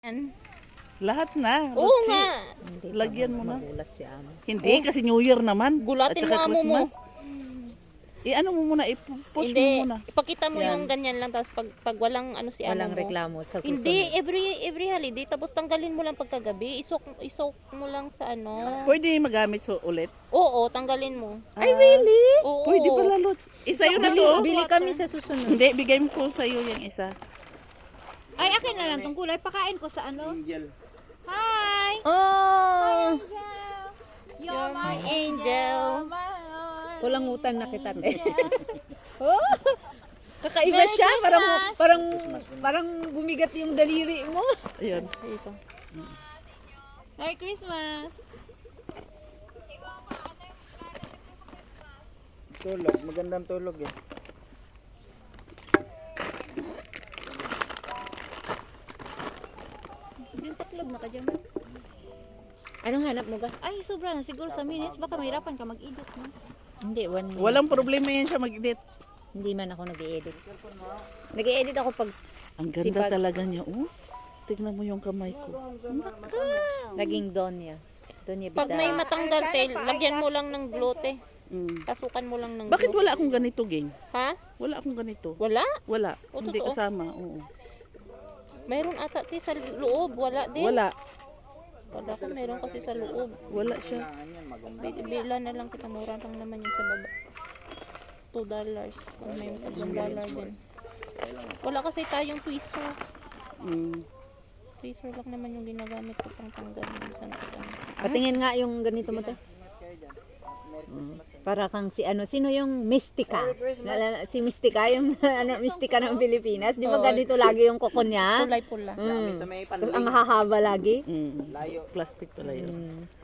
Yan. Lahat na. Oo Lutsi. nga. Lagyan mo na. Magulat si Amo. Hindi, kasi New Year naman. Gulatin At saka mo, amo mo. Christmas. Ano mo muna, i-push mo Hindi, muna. ipakita mo Yan. yung ganyan lang. Tapos pag walang ano si Walang amo mo. reklamo sa susunod. Hindi, every holiday. Tapos tanggalin mo lang pagkagabi. Isok mo lang sa ano. Pwede magamit ulit. Oo, tanggalin mo. Ay, really? Oo. Pwede pala, Lutz. Isa yun na Bili, to. bili kami sa susunod. Hindi, bigay mo ko sa'yo yung isa. Ay, akin na lang tong kulay. Pakain ko sa ano. Hi! Oh! You're my angel. Kulangutan na kita, te. Oh! Kakaiba Merry siya. Christmas! Parang bumigat yung daliri mo. Ayun. Ito. Merry Christmas! Tulog, magandang tulog eh. Yung taklog na ka dyan. Anong hanap mo ga? Ay, sobra na. Siguro sa minutes. Baka mahirapan ka mag-edit. No? Hindi, 1 minute. Walang problema yan siya mag-edit. Hindi man ako nag-i-edit. Nag-i-edit ako pag Ang ganda Sipag. talaga niya. Oh, tignan mo yung kamay ko. naging Donya. Donya Pag may Bita. matanggal, lagyan mo lang ng glote. Mm. Pasukan mo lang ng Bakit glue. wala akong ganito, gang? Ha? Wala akong ganito. Wala? Wala. O, Hindi totoo? kasama. Oo. Mayroon ata sa loob. Wala din. Wala. Wala ko, mayroon kasi sa loob. Wala siya. Bila na lang kita, mura lang naman yung sa baba. $2. Kung may $3 din. Wala kasi tayong tweezer. Mm. Tweezer lang naman yung ginagamit ko pang tanggal minsan. Patingin nga yung ganito mo, te. Para kang sino yung Mystica? Si Mystica, yung Mystica ng Pilipinas. Di ba Oo. ganito lagi yung kuko niya? Kulay pula. Mm. Sa may Tapos ang hahaba lagi. Mm. Plastic pala yun.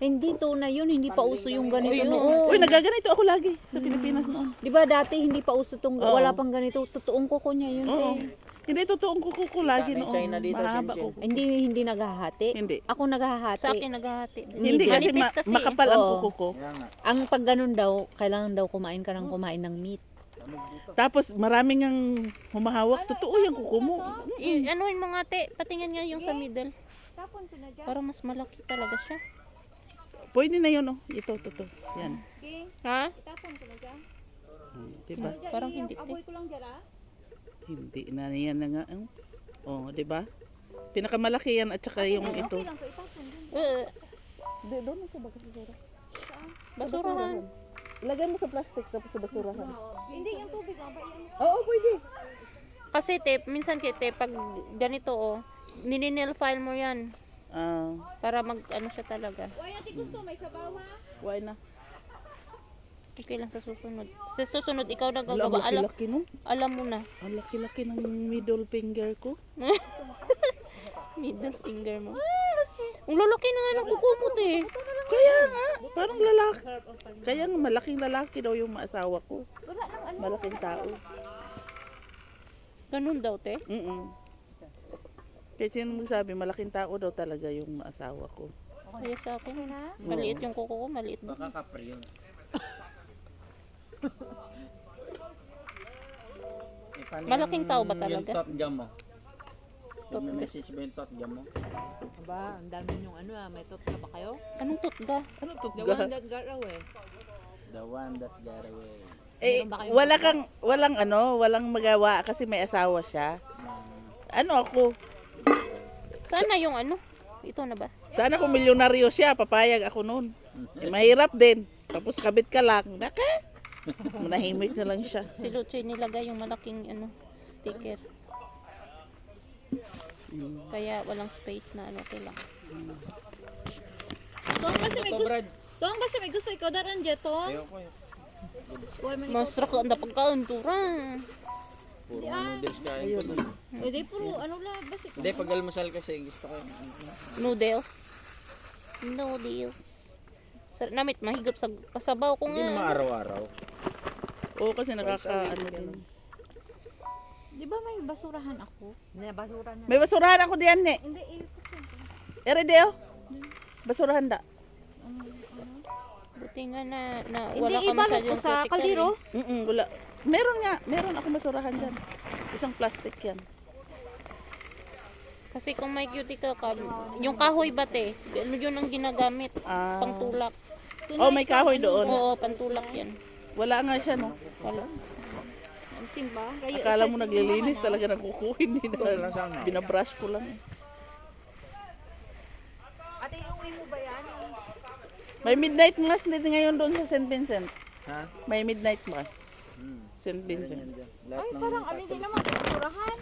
Hindi tunay yun, hindi pa uso yung ganito Ayun. noon. Uy, nagaganito ako lagi sa Pilipinas noon. Di ba dati hindi pa uso tong Oo. wala pang ganito, totoong kuko niya yun. Oo. te. Hindi, totoong kuko ko lagi May noon. China dito, Mahaba Shenzhen. ko. Hindi naghahati. Hindi. Ako naghahati. Sa akin naghahati. Hindi kasi, Manipis kasi. makapal ang Oo. kuko ko. Kaya nga. Ang pag ganun daw, kailangan daw kumain ka ng meat. Tapos maraming ang humahawak. Totoo yung kuko mo. Anuin mo nga te, patingin nga yung sa middle. Tapon ko na dyan. Para mas malaki talaga siya. Pwede na yun, oh. Ito. Yan. Okay. Ha? Tapon ko na dyan. Diba? Parang hindi te. Aboy ko lang dyan ah. Hindi na yan na nga. Oh, diba? Pinakamalaki yan at saka yung ito. Okay lang ko itapon dun. Doon sa basurahan. Basurahan. Lagay mo sa plastic tapos sa basurahan. Hindi, yung tubig ah. Ba yan? Oo, pwede. Kasi te, minsan te, pag ganito oh, nininil file mo yan. Ah, Para mag ano siya talaga. Uy, ate gusto, may sabaw ha? why na? Okay lang sa susunod. Sa susunod, ikaw na Wala, gagawa. ang laki-laki no? Alam mo na. Ang laki-laki ng middle finger ko. Middle finger mo. Ang lalaki na nga ng kukumot eh. Kaya nga, parang lalaki. Kaya nga, malaking lalaki daw yung maasawa ko. Malaking tao. Ganun daw te. Mm. Kaya sino magsabi, malaking tao daw talaga yung maasawa ko. Kaya sa akin, maliit yung kuko ko, maliit ba? Baka kapre yun. Malaking tao ba talaga? Yung tot jam mo. May message ba yung tot jam mo? Aba, ang dami yung may tot ka ba kayo? Anong tutga? Ano to? that got away. The one that got away. Eh, walang magawa kasi may asawa siya. Ano ako? Sana yung ano? Ito na ba? Sana kung milyonaryo siya, papayag ako noon. Eh, mahirap din. Tapos kabit ka lang. Naka? Manahimik na lang siya. Si Luchoy nilagay yung malaking ano, sticker. Kaya walang space na ano, okay lang. Doon kasi may gusto. Doon kasi may gusto ikaw daran dyan to. Ayoko yun. Masra ka ang pagkauntura. Puro noodles kain ko. Hindi, puro ano lang. Basi Hindi, pag almusal kasi gusto ko. Noodles. Noodles. Namit mahigop sa kasabaw ko Hindi naman nga. araw-araw. Oo, kasi nakaka-ano din. Di ba may basurahan ako? Basura na. May basurahan ako diyan, ne. Hindi, ikot yan. Eredeo? Basurahan da. Buti nga na Hindi, wala ka ibalot masyadong ko sa critical kaldero. Wala. Meron ako basurahan dyan. Isang plastic yan. Kasi kung may cuticle ka, yung kahoy bate, ano yun ang ginagamit? Ah. Pangtulak. Oh, may kahoy doon. Oo, pantulak yan. Wala nga siya, no? Wala. Ang simba. Kayo, Akala mo naglilinis talaga ng kuko, hindi na. Binabrush ko lang. Ate, iuwi mo ba yan? May midnight mass din ngayon doon sa St. Vincent. Ha? May midnight mass. St. Vincent. Lahat Ay, ng parang ano din naman, tinuturahan.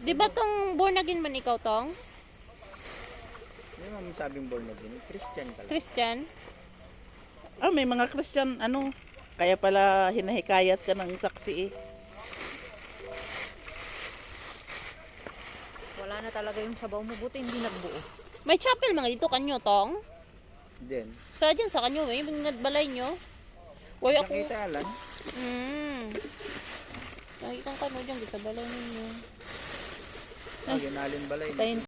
Di ba tong born again man ikaw, Tong? Hindi naman sabing born again. Christian ka lang. Christian? Ah, may mga Christian, ano, kaya pala hinahikayat ka ng saksi eh. Wala na talaga yung sabaw mo. Buti hindi nagbuo. May chapel mga dito kanyo, Tong? Then, Sa dyan, sa kanyo, may nagbalay nyo? Uy, ako. nakita alam. Nakikang kano dyan, sa balay ninyo. Ginalin balay. Tayo